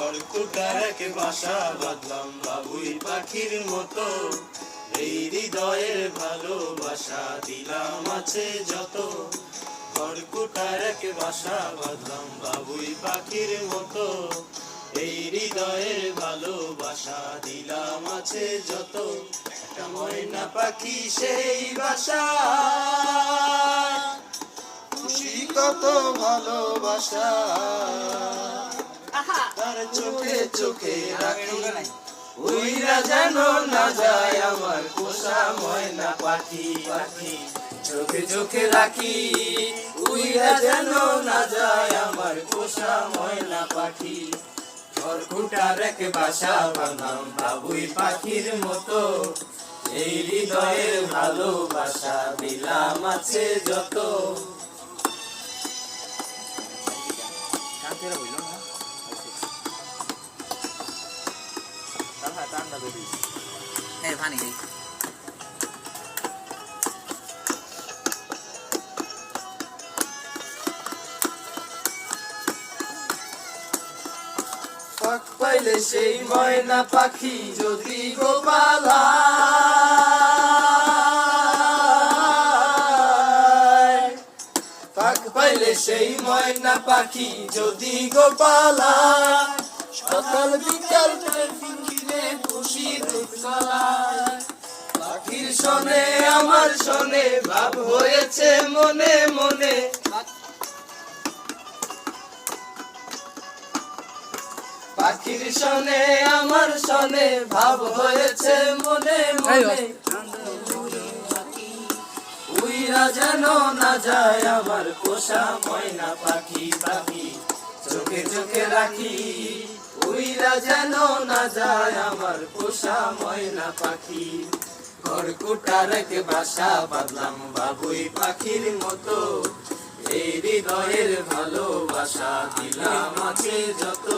খড়কুটার এক বাসা বাঁধলাম বাবুই পাখির মতো, এই হৃদয়ের ভালোবাসা দিলাম আছে যত। খড়কুটার এক বাসা বাঁধলাম বাবুই পাখির মতো, এই হৃদয়ের ভালোবাসা দিলাম আছে যত। একটা ময়না পাখি সেই বাসা, খুশি কত ভালোবাসা, তার চোখে চোখে রাখি, উইরা যেন না যায় আমার পোষা ময়না পাখি। পাখি চোখে চোখে রাখি, উইরা যেন না যায় আমার পোষা ময়না পাখি। খড়কুটার এক বাসা বাঁধলাম বাবুই পাখির মতো, এই হৃদয়ের ভালোবাসা দিলাম আছে যত। পাখ পাইলে সেই ময়না পাখি যদি গোপালা, পাখ পাইলে সেই ময়না পাখি যদি গোপালা, সকাল বিকাল ফিরে খুশি দুধলা। পাখির শোনে আমার শোনে ভাব হয়েছে মনে মনে, পাখির শোনে আমার শোনে ভাব হয়েছে মনে মনে। উইরা যেন না যায় আমার পোষা ময়না পাখি। পাখি চোখে চোখে রাখি, উইরা যেন না যায় আমার পোষা ময়না পাখি। খড়কুটার এক বাসা বাঁধলাম বাবুই পাখির মতো, এই হৃদয়ের ভালোবাসা দিলাম আছে যত।